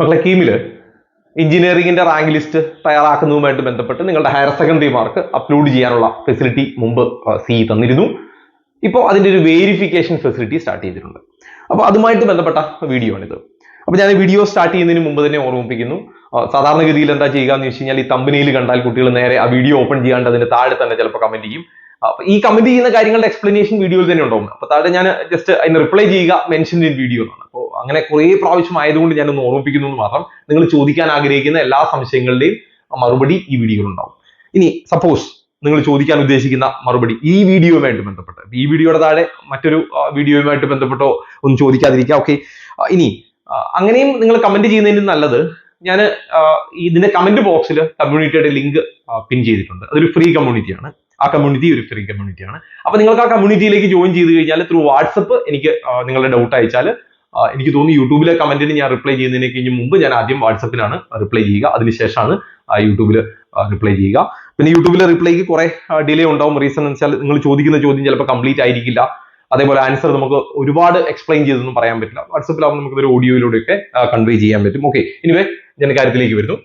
മക്കളെ കീമില് എഞ്ചിനീയറിംഗിന്റെ rank list തയ്യാറാക്കുന്നതുമായിട്ട് ബന്ധപ്പെട്ട് നിങ്ങളുടെ ഹയർ സെക്കൻഡറി മാർക്ക് അപ്ലോഡ് ചെയ്യാനുള്ള ഫെസിലിറ്റി മുമ്പ് സി തന്നിരുന്നു. ഇപ്പോൾ അതിന്റെ ഒരു വേരിഫിക്കേഷൻ ഫെസിലിറ്റി സ്റ്റാർട്ട് ചെയ്തിട്ടുണ്ട്. അപ്പോൾ അതുമായിട്ട് ബന്ധപ്പെട്ട വീഡിയോ ആണിത്. അപ്പോൾ ഞാൻ വീഡിയോ സ്റ്റാർട്ട് ചെയ്യുന്നതിന് മുമ്പ് തന്നെ ഓർമ്മിപ്പിക്കുന്നു, സാധാരണഗതിയിൽ എന്താ ചെയ്യുക എന്ന് വെച്ച് കഴിഞ്ഞാൽ ഈ തമ്പനിയിൽ കണ്ടാൽ കുട്ടികൾ നേരെ ആ വീഡിയോ ഓപ്പൺ ചെയ്യാണ്ട് അതിന്റെ താഴെ തന്നെ ചിലപ്പോൾ കമന്റ് ചെയ്യും. അപ്പൊ ഈ കമന്റ് ചെയ്യുന്ന കാര്യങ്ങളുടെ എക്സ്പ്ലനേഷൻ വീഡിയോയിൽ തന്നെ ഉണ്ടാവും. അപ്പൊ താഴെ ഞാൻ ജസ്റ്റ് അതിന് റിപ്ലൈ ചെയ്യുക മെൻഷൻ ഇൻ വീഡിയോ എന്നാണ്. അപ്പോൾ അങ്ങനെ കുറെ പ്രാവശ്യം ആയതുകൊണ്ട് ഞാനൊന്ന് ഓർമ്മിപ്പിക്കുന്നു എന്ന് മാത്രം. നിങ്ങൾ ചോദിക്കാൻ ആഗ്രഹിക്കുന്ന എല്ലാ സംശയങ്ങളുടെയും മറുപടി ഈ വീഡിയോയിൽ ഉണ്ടാവും. ഇനി സപ്പോസ് നിങ്ങൾ ചോദിക്കാൻ ഉദ്ദേശിക്കുന്ന മറുപടി ഈ വീഡിയോയുമായിട്ട് ബന്ധപ്പെട്ട്, ഈ വീഡിയോയുടെ താഴെ മറ്റൊരു വീഡിയോയുമായിട്ട് ബന്ധപ്പെട്ടോ ഒന്നും ചോദിക്കാതിരിക്കുക. ഓക്കെ, ഇനി അങ്ങനെയും നിങ്ങൾ കമന്റ് ചെയ്യുന്നതിന് നല്ലത് ഞാൻ ഇതിന്റെ കമന്റ് ബോക്സിൽ കമ്മ്യൂണിറ്റിയുടെ ലിങ്ക് പിൻ ചെയ്തിട്ടുണ്ട്. അതൊരു ഫ്രീ കമ്മ്യൂണിറ്റിയാണ്. ആ കമ്മ്യൂണിറ്റി ഒരു ഫ്രീ കമ്മ്യൂണിറ്റിയാണ്. അപ്പൊ നിങ്ങൾക്ക് ആ കമ്മ്യൂണിറ്റിയിലേക്ക് ജോയിൻ ചെയ്ത് കഴിഞ്ഞാൽ ത്രൂ വാട്സപ്പ് എനിക്ക് നിങ്ങളുടെ ഡൗട്ട് അയച്ചാൽ എനിക്ക് തോന്നുന്നു യൂട്യൂബിലെ കമന്റിന് ഞാൻ റിപ്ലൈ ചെയ്യുന്നതിന് മുമ്പ് ഞാൻ ആദ്യം വാട്സപ്പിലാണ് റിപ്ലൈ ചെയ്യുക, അതിനുശേഷമാണ് യൂട്യൂബിൽ റിപ്ലൈ ചെയ്യുക. പിന്നെ യൂട്യൂബിലെ റിപ്ലൈക്ക് കുറെ ഡിലേ ഉണ്ടാവും. റീസൺ എന്ന് വെച്ചാൽ നിങ്ങൾ ചോദിക്കുന്ന ചോദ്യം ചിലപ്പോൾ കംപ്ലീറ്റ് ആയിരിക്കില്ല, അതേപോലെ ആൻസർ നമുക്ക് ഒരുപാട് എക്സ്പ്ലെയിൻ ചെയ്തൊന്നും പറയാൻ പറ്റില്ല. വാട്സപ്പിലാവുമ്പോൾ നമുക്ക് ഒരു ഓഡിയോയിലൂടെയൊക്കെ കൺവേ ചെയ്യാൻ പറ്റും. ഓക്കെ, എനിവേ ഞാൻ കാര്യത്തിലേക്ക് വരുന്നു.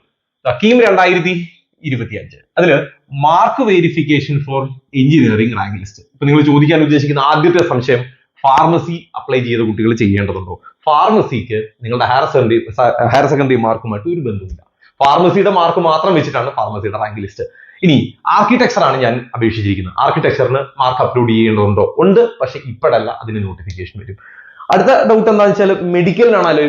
കീം 2025 അതില് mark verification for engineering rank list. ഇപ്പൊ നിങ്ങൾ ചോദിക്കാൻ ഉദ്ദേശിക്കുന്ന ആദ്യത്തെ സംശയം, ഫാർമസി അപ്ലൈ ചെയ്ത കുട്ടികൾ ചെയ്യേണ്ടതുണ്ടോ? ഫാർമസിക്ക് നിങ്ങളുടെ ഹയർ സെക്കൻഡറി മാർക്കുമായിട്ട് ഒരു ബന്ധമില്ല. ഫാർമസിയുടെ മാർക്ക് മാത്രം വെച്ചിട്ടാണ് ഫാർമസിയുടെ റാങ്ക് ലിസ്റ്റ്. ഇനി ആർക്കിടെക്ചർ ആണ് ഞാൻ അപേക്ഷിച്ചിരിക്കുന്നത്. ആർക്കിടെക്ചറിന് മാർക്ക് അപ്ലോഡ് ചെയ്യേണ്ടതുണ്ടോ? ഉണ്ട്, പക്ഷെ ഇപ്പോഴല്ല, അതിന് നോട്ടിഫിക്കേഷൻ വരും. അടുത്ത ഡൗട്ട് എന്താണെന്ന് വെച്ചാൽ മെഡിക്കലിനാണ്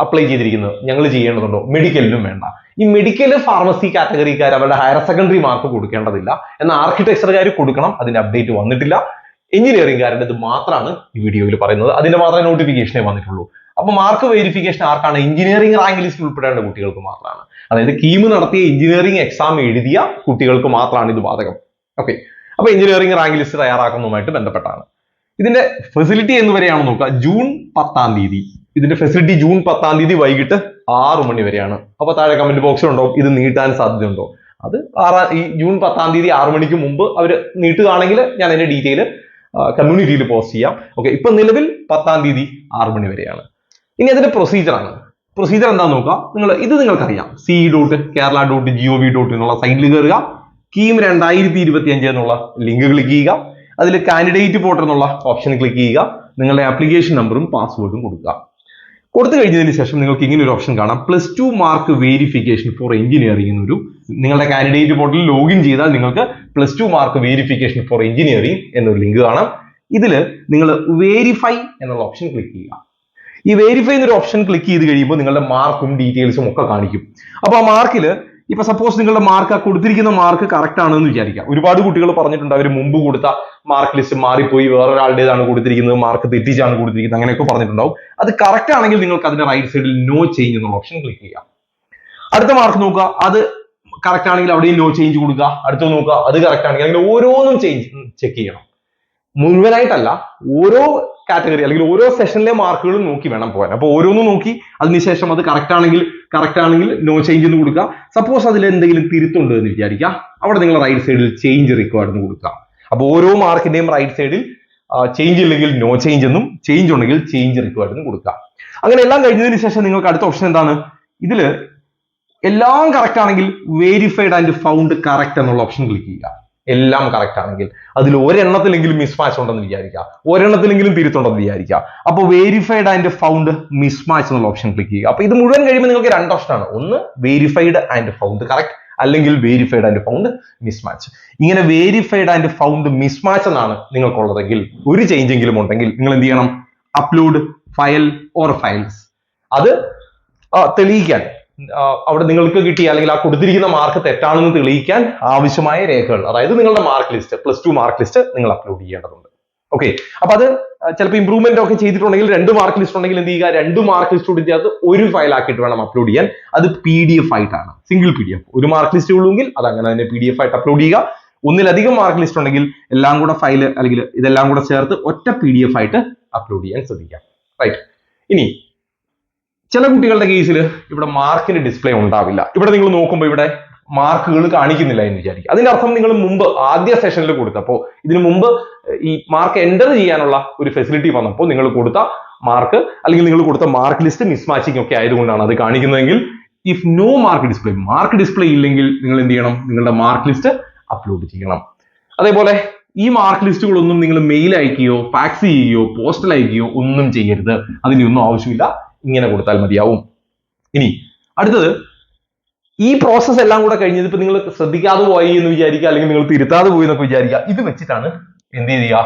അപ്ലൈ ചെയ്തിരിക്കുന്നത്, ഞങ്ങൾ ചെയ്യേണ്ടതുണ്ടോ? മെഡിക്കലിനും വേണ്ട. ഈ മെഡിക്കൽ ഫാർമസി കാറ്റഗറിക്കാർ അവരുടെ ഹയർ സെക്കൻഡറി മാർക്ക് കൊടുക്കേണ്ടതില്ല, എന്നാൽ ആർക്കിടെക്ചറുകാർ കൊടുക്കണം. അതിന്റെ അപ്ഡേറ്റ് വന്നിട്ടില്ല. എഞ്ചിനീയറിംഗുകാരുടെ ഇത് മാത്രമാണ് ഈ വീഡിയോയിൽ പറയുന്നത്. അതിന്റെ മാത്രമേ നോട്ടിഫിക്കേഷനേ വന്നിട്ടുള്ളൂ. അപ്പൊ മാർക്ക് വെരിഫിക്കേഷൻ ആർക്കാണ്? എഞ്ചിനീയറിംഗ് റാങ്ക് ലിസ്റ്റിൽ ഉൾപ്പെടേണ്ട കുട്ടികൾക്ക് മാത്രമാണ്. അതായത് കീം നടത്തിയ എഞ്ചിനീയറിംഗ് എക്സാം എഴുതിയ കുട്ടികൾക്ക് മാത്രമാണ് ഇത് ബാധകം. ഓക്കെ, അപ്പൊ എഞ്ചിനീയറിംഗ് റാങ്ക് ലിസ്റ്റ് തയ്യാറാക്കുന്നതുമായിട്ട് ബന്ധപ്പെട്ടാണ്. ഇതിന്റെ ഫെസിലിറ്റി എന്ന് വരെയാണ് നോക്കുക, ജൂൺ 10-ാം തീയതി. ഇതിന്റെ ഫെസിലിറ്റി ജൂൺ 10-ാം തീയതി വൈകിട്ട് 6 മണി വരെയാണ്. അപ്പൊ താഴെ കമന്റ് ബോക്സിൽ ഉണ്ടാവും ഇത് നീട്ടാൻ സാധ്യതയുണ്ടോ? അത് ഈ ജൂൺ 10-ാം തീയതി 6 മണിക്ക് മുമ്പ് അവർ നീട്ടുകയാണെങ്കിൽ ഞാൻ അതിന്റെ ഡീറ്റെയിൽ കമ്മ്യൂണിറ്റിയിൽ പോസ്റ്റ് ചെയ്യാം. ഓക്കെ, ഇപ്പൊ നിലവിൽ 10-ാം തീയതി 6 മണി വരെയാണ്. ഇനി അതിന്റെ പ്രൊസീജിയറാണ്. പ്രൊസീജിയർ എന്താണെന്ന് നോക്കാം. നിങ്ങൾക്കറിയാം, ce.kerala.gov.in എന്നുള്ള സൈറ്റിൽ കയറുക, കീം 2025 എന്നുള്ള ലിങ്ക് ക്ലിക്ക് ചെയ്യുക, അതിൽ കാൻഡിഡേറ്റ് പോർട്ടൽ എന്നുള്ള ഓപ്ഷൻ ക്ലിക്ക് ചെയ്യുക, നിങ്ങളുടെ ആപ്ലിക്കേഷൻ നമ്പറും പാസ്വേഡും കൊടുക്കുക. കൊടുത്തു കഴിഞ്ഞതിന് ശേഷം നിങ്ങൾക്ക് ഇങ്ങനെ ഒരു ഓപ്ഷൻ കാണാം, +2 മാർക്ക് വെരിഫിക്കേഷൻ ഫോർ എഞ്ചിനീയറിംഗ് എന്നൊരു. നിങ്ങളുടെ കാൻഡിഡേറ്റ് പോർട്ടലിൽ ലോഗിൻ ചെയ്താൽ നിങ്ങൾക്ക് +2 മാർക്ക് വെരിഫിക്കേഷൻ ഫോർ എഞ്ചിനീയറിംഗ് എന്നൊരു ലിങ്ക് കാണാം. ഇതിൽ നിങ്ങൾ വെരിഫൈ എന്നുള്ള ഓപ്ഷൻ ക്ലിക്ക് ചെയ്യുക. ഈ വെരിഫൈ എന്നൊരു ഓപ്ഷൻ ക്ലിക്ക് ചെയ്ത് കഴിയുമ്പോൾ നിങ്ങളുടെ മാർക്കും ഡീറ്റെയിൽസും ഒക്കെ കാണിക്കും. അപ്പൊ ആ മാർക്കിൽ ഇപ്പൊ സപ്പോസ് നിങ്ങളുടെ മാർക്ക്, കൊടുത്തിരിക്കുന്ന മാർക്ക് കറക്റ്റ് ആണെന്ന് വിചാരിക്കാം. ഒരുപാട് കുട്ടികൾ പറഞ്ഞിട്ടുണ്ട് അവർ മുമ്പ് കൊടുത്ത മാർക്ക് ലിസ്റ്റ് മാറിപ്പോയി, വേറൊരാളുടേതാണ് കൊടുത്തിരിക്കുന്നത്, മാർക്ക് തെറ്റിച്ചാണ് കൊടുത്തിരിക്കുന്നത്, അങ്ങനെയൊക്കെ പറഞ്ഞിട്ടുണ്ടാവും. അത് കറക്റ്റ് ആണെങ്കിൽ നിങ്ങൾക്ക് അതിന്റെ റൈറ്റ് സൈഡിൽ നോ ചേഞ്ച് എന്നുള്ള ഓപ്ഷൻ ക്ലിക്ക് ചെയ്യാം. അടുത്ത മാർക്ക് നോക്കുക, അത് കറക്റ്റ് ആണെങ്കിൽ അവിടെയും നോ ചേഞ്ച് കൊടുക്കുക. അടുത്ത നോക്കുക, അത് കറക്റ്റ് ആണെങ്കിൽ അങ്ങനെ ഓരോന്നും ചെക്ക് ചെയ്യണം. മുഴുവനായിട്ടല്ല, ഓരോ കാറ്റഗറി അല്ലെങ്കിൽ ഓരോ സെഷനിലെ മാർക്കുകളും നോക്കി വേണം പോകാൻ. അപ്പൊ ഓരോന്നും നോക്കി അതിനുശേഷം അത് കറക്റ്റ് ആണെങ്കിൽ നോ ചേഞ്ച് എന്ന് കൊടുക്കുക. സപ്പോസ് അതിൽ എന്തെങ്കിലും തിരുത്തുണ്ട് എന്ന് വിചാരിക്കുക, അവിടെ നിങ്ങൾ റൈറ്റ് സൈഡിൽ ചേഞ്ച് റിക്വയർഡ് എന്ന് കൊടുക്കുക. അപ്പൊ ഓരോ മാർക്കിന്റെയും റൈറ്റ് സൈഡിൽ ചേഞ്ച് ഇല്ലെങ്കിൽ നോ ചേഞ്ച് എന്നും, ചേഞ്ച് ഉണ്ടെങ്കിൽ ചേഞ്ച് റിക്വയർഡ് എന്ന് കൊടുക്കുക. അങ്ങനെ എല്ലാം കഴിഞ്ഞതിന് ശേഷം നിങ്ങൾക്ക് അടുത്ത ഓപ്ഷൻ എന്താണ്? ഇതിൽ എല്ലാം കറക്റ്റ് ആണെങ്കിൽ വെരിഫൈഡ് ആൻഡ് ഫൗണ്ട് കറക്റ്റ് എന്നുള്ള ഓപ്ഷൻ ക്ലിക്ക് ചെയ്യുക. എല്ലാം കറക്റ്റ് ആണെങ്കിൽ അതിൽ ഒരെണ്ണത്തിലെങ്കിലും മിസ്മാച്ച് ഉണ്ടെന്ന് വിചാരിക്കുക, ഒരെണ്ണത്തിലെങ്കിലും തിരുത്തുണ്ടെന്ന് വിചാരിക്കുക. അപ്പൊ വെരിഫൈഡ് ആൻഡ് ഫൗണ്ട് മിസ്മാച്ച് എന്നുള്ള ഓപ്ഷൻ ക്ലിക്ക് ചെയ്യുക. അപ്പൊ ഇത് മുഴുവൻ കഴിയുമ്പോൾ നിങ്ങൾക്ക് 2 ഓപ്ഷനാണ്, ഒന്ന് വെരിഫൈഡ് ആൻഡ് ഫൗണ്ട് കറക്റ്റ്, അല്ലെങ്കിൽ വെരിഫൈഡ് ആൻഡ് ഫൗണ്ട് മിസ്മാച്ച്. ഇങ്ങനെ വെരിഫൈഡ് ആൻഡ് ഫൗണ്ട് മിസ്മാച്ച് എന്നാണ് നിങ്ങൾക്കുള്ളതെങ്കിൽ, ഒരു ചേഞ്ച് എങ്കിലും ഉണ്ടെങ്കിൽ നിങ്ങൾ എന്ത് ചെയ്യണം? Upload file or files. അത് തെളിയിക്കാൻ അവിടെ നിങ്ങൾക്ക് കിട്ടിയ അല്ലെങ്കിൽ ആ കൊടുത്തിരിക്കുന്ന മാർക്ക് തെറ്റാണെന്ന് തെളിയിക്കാൻ ആവശ്യമായ രേഖകൾ, അതായത് നിങ്ങളുടെ മാർക്ക് ലിസ്റ്റ്, +2 മാർക്ക് ലിസ്റ്റ് നിങ്ങൾ അപ്ലോഡ് ചെയ്യേണ്ടതുണ്ട്. ഓക്കെ, അപ്പൊ അത് ചിലപ്പോൾ ഇംപ്രൂവ്മെന്റ് ഒക്കെ ചെയ്തിട്ടുണ്ടെങ്കിൽ 2 മാർക്ക് ലിസ്റ്റ് ഉണ്ടെങ്കിൽ എന്ത് ചെയ്യുക? 2 മാർക്ക് ലിസ്റ്റ് ചേർത്ത് ഒരു ഫയൽ ആക്കിയിട്ട് വേണം അപ്ലോഡ് ചെയ്യാൻ. അത് PDF ആയിട്ടാണ്, സിംഗിൾ PDF. ഒരു മാർക്ക് ലിസ്റ്റ് ഉള്ളൂങ്കിൽ അത് അങ്ങനെ തന്നെ PDF ആയിട്ട് അപ്ലോഡ് ചെയ്യുക. ഒന്നിലധികം മാർക്ക് ലിസ്റ്റ് ഉണ്ടെങ്കിൽ എല്ലാം കൂടെ ഫയൽ അല്ലെങ്കിൽ ഇതെല്ലാം കൂടെ ചേർത്ത് ഒറ്റ PDF ആയിട്ട് അപ്ലോഡ് ചെയ്യാൻ ശ്രദ്ധിക്കാം. റൈറ്റ്. ഇനി ചില കുട്ടികളുടെ കേസിൽ ഇവിടെ മാർക്കിന് ഡിസ്പ്ലേ ഉണ്ടാവില്ല. ഇവിടെ നിങ്ങൾ നോക്കുമ്പോൾ ഇവിടെ മാർക്കുകൾ കാണിക്കുന്നില്ല എന്ന് വിചാരിക്കും. അതിന്റെ അർത്ഥം നിങ്ങൾ മുമ്പ് ആദ്യ സെഷനിൽ കൊടുത്തപ്പോൾ, ഇതിനു മുമ്പ് ഈ മാർക്ക് എൻ്റർ ചെയ്യാനുള്ള ഒരു ഫെസിലിറ്റി വന്നപ്പോൾ നിങ്ങൾ കൊടുത്ത മാർക്ക് അല്ലെങ്കിൽ നിങ്ങൾ കൊടുത്ത മാർക്ക് ലിസ്റ്റ് മിസ്മാച്ചിങ് ഒക്കെ ആയതുകൊണ്ടാണ് അത് കാണിക്കുന്നതെങ്കിൽ ഇഫ് നോ മാർക്ക് ഡിസ്പ്ലേ ഇല്ലെങ്കിൽ നിങ്ങൾ എന്ത് ചെയ്യണം, നിങ്ങളുടെ മാർക്ക് ലിസ്റ്റ് അപ്ലോഡ് ചെയ്യണം. അതേപോലെ ഈ മാർക്ക് ലിസ്റ്റുകളൊന്നും നിങ്ങൾ മെയിൽ അയക്കുകയോ ഫാക്സ് ചെയ്യുകയോ പോസ്റ്റൽ അയക്കുകയോ ഒന്നും ചെയ്യരുത്. അതിന്റെ ഒന്നും ആവശ്യമില്ല, ഇങ്ങനെ കൊടുത്താൽ മതിയാവും. ഇനി അടുത്തത്, ഈ പ്രോസസ്സ് എല്ലാം കൂടെ കഴിഞ്ഞത് ഇപ്പൊ നിങ്ങൾ ശ്രദ്ധിക്കാതെ പോയി എന്ന് വിചാരിക്കുക, അല്ലെങ്കിൽ നിങ്ങൾ തിരുത്താതെ പോയി എന്നൊക്കെ വിചാരിക്കുക. ഇത് വെച്ചിട്ടാണ് എന്ത് ചെയ്യുക,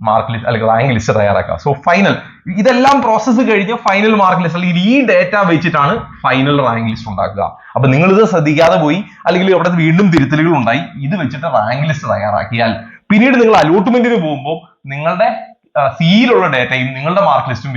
മാർക്ക് ലിസ്റ്റ് അല്ലെങ്കിൽ റാങ്ക് ലിസ്റ്റ് തയ്യാറാക്കുക. സോ ഫൈനൽ ഇതെല്ലാം പ്രോസസ്സ് കഴിഞ്ഞ് ഫൈനൽ മാർക്ക് ലിസ്റ്റ് അല്ലെങ്കിൽ ഈ ഡേറ്റ വെച്ചിട്ടാണ് ഫൈനൽ റാങ്ക് ലിസ്റ്റ് ഉണ്ടാക്കുക. അപ്പൊ നിങ്ങൾ ഇത് ശ്രദ്ധിക്കാതെ പോയി അല്ലെങ്കിൽ അവിടെ വീണ്ടും തിരുത്തലുകൾ ഉണ്ടായി, ഇത് വെച്ചിട്ട് റാങ്ക് ലിസ്റ്റ് തയ്യാറാക്കിയാൽ പിന്നീട് നിങ്ങൾ അലോട്ട്മെന്റിന് പോകുമ്പോൾ നിങ്ങളുടെ സിയിലുള്ള ഡേറ്റയും നിങ്ങളുടെ മാർക്ക് ലിസ്റ്റും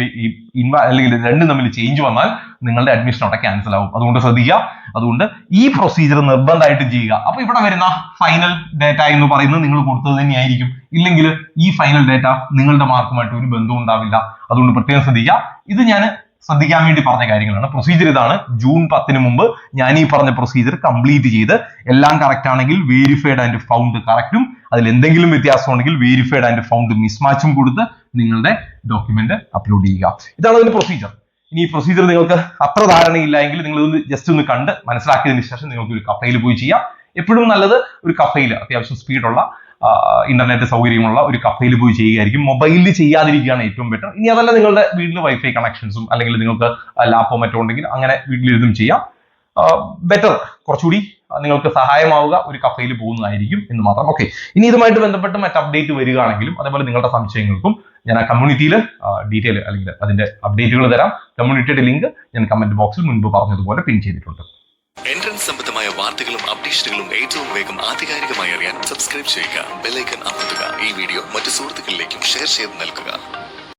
അല്ലെങ്കിൽ രണ്ടും തമ്മിൽ ചേഞ്ച് വന്നാൽ നിങ്ങളുടെ അഡ്മിഷൻ അവിടെ ക്യാൻസൽ ആവും. അതുകൊണ്ട് ശ്രദ്ധിക്കുക. അതുകൊണ്ട് ഈ പ്രൊസീജിയർ നിർബന്ധമായിട്ടും ചെയ്യുക. അപ്പൊ ഇവിടെ വരുന്ന ഫൈനൽ ഡേറ്റ എന്ന് പറയുന്നത് നിങ്ങൾ കൊടുത്തത് തന്നെയായിരിക്കും. ഇല്ലെങ്കിൽ ഈ ഫൈനൽ ഡേറ്റ നിങ്ങളുടെ മാർക്കുമായിട്ട് ഒരു ബന്ധവും ഉണ്ടാവില്ല. അതുകൊണ്ട് പ്രത്യേകം ശ്രദ്ധിക്കുക. ഇത് ഞാൻ ശ്രദ്ധിക്കാൻ വേണ്ടി പറഞ്ഞ കാര്യങ്ങളാണ്. പ്രൊസീജിയർ ഇതാണ്. ജൂൺ 10 മുമ്പ് ഞാൻ ഈ പറഞ്ഞ പ്രൊസീജിയർ കംപ്ലീറ്റ് ചെയ്ത് എല്ലാം കറക്റ്റ് ആണെങ്കിൽ വെരിഫൈഡ് ആൻഡ് ഫൗണ്ട് കറക്റ്റും, അതിൽ എന്തെങ്കിലും വ്യത്യാസം ഉണ്ടെങ്കിൽ വെരിഫൈഡ് ആൻഡ് ഫൗണ്ട് മിസ്മാച്ചും കൊടുത്ത് നിങ്ങളുടെ ഡോക്യുമെന്റ് അപ്ലോഡ് ചെയ്യുക. ഇതാണ് അതിന്റെ പ്രൊസീജിയർ. ഇനി ഈ പ്രൊസീജിയർ നിങ്ങൾക്ക് അത്ര ധാരണയില്ല എങ്കിൽ നിങ്ങൾ ഇത് ജസ്റ്റ് ഒന്ന് കണ്ട് മനസ്സിലാക്കിയതിന് ശേഷം നിങ്ങൾക്ക് ഒരു കഫേയിൽ പോയി ചെയ്യാം. എപ്പോഴും നല്ലത് ഒരു കഫേയിൽ അത്യാവശ്യം സ്പീഡുള്ള ഇന്റർനെറ്റ് സൗകര്യമുള്ള ഒരു കഫേയിൽ പോയി ചെയ്യുകയായിരിക്കും. മൊബൈലിൽ ചെയ്യാതിരിക്കുകയാണ് ഏറ്റവും ബെറ്റർ. ഇനി അതല്ല നിങ്ങളുടെ വീട്ടിൽ വൈഫൈ കണക്ഷൻസും അല്ലെങ്കിൽ നിങ്ങൾക്ക് ലാപ്പോ മറ്റോ ഉണ്ടെങ്കിൽ അങ്ങനെ വീട്ടിലിരുന്നും ചെയ്യാം. ബെറ്റർ, കുറച്ചുകൂടി നിങ്ങൾക്ക് സഹായമാവുക ഒരു കഫേയിൽ പോകുന്നതായിരിക്കും എന്ന് മാത്രം. ഓക്കെ, ഇനി ഇതുമായിട്ട് ബന്ധപ്പെട്ട് മറ്റ് അപ്ഡേറ്റ് വരികയാണെങ്കിലും അതേപോലെ നിങ്ങളുടെ സംശയങ്ങൾക്കും ഞാൻ ആ കമ്മ്യൂണിറ്റിയിൽ ഡീറ്റെയിൽ അല്ലെങ്കിൽ അതിന്റെ അപ്ഡേറ്റുകൾ തരാം. കമ്മ്യൂണിറ്റിയുടെ ലിങ്ക് ഞാൻ കമന്റ് ബോക്സിൽ മുൻപ് പറഞ്ഞതുപോലെ പിൻ ചെയ്തിട്ടുണ്ട്. എൻട്രൻസ് സംബന്ധമായ വാർത്തകളും അപ്ഡേഷനുകളും ഏറ്റവും വേഗം ആധികാരികമായി അറിയാൻ സബ്സ്ക്രൈബ് ചെയ്യുക, ബെൽ ഐക്കൺ അമർത്തുക. ഈ വീഡിയോ മറ്റു സുഹൃത്തുക്കളിലേക്കും ഷെയർ ചെയ്ത് നൽകുക.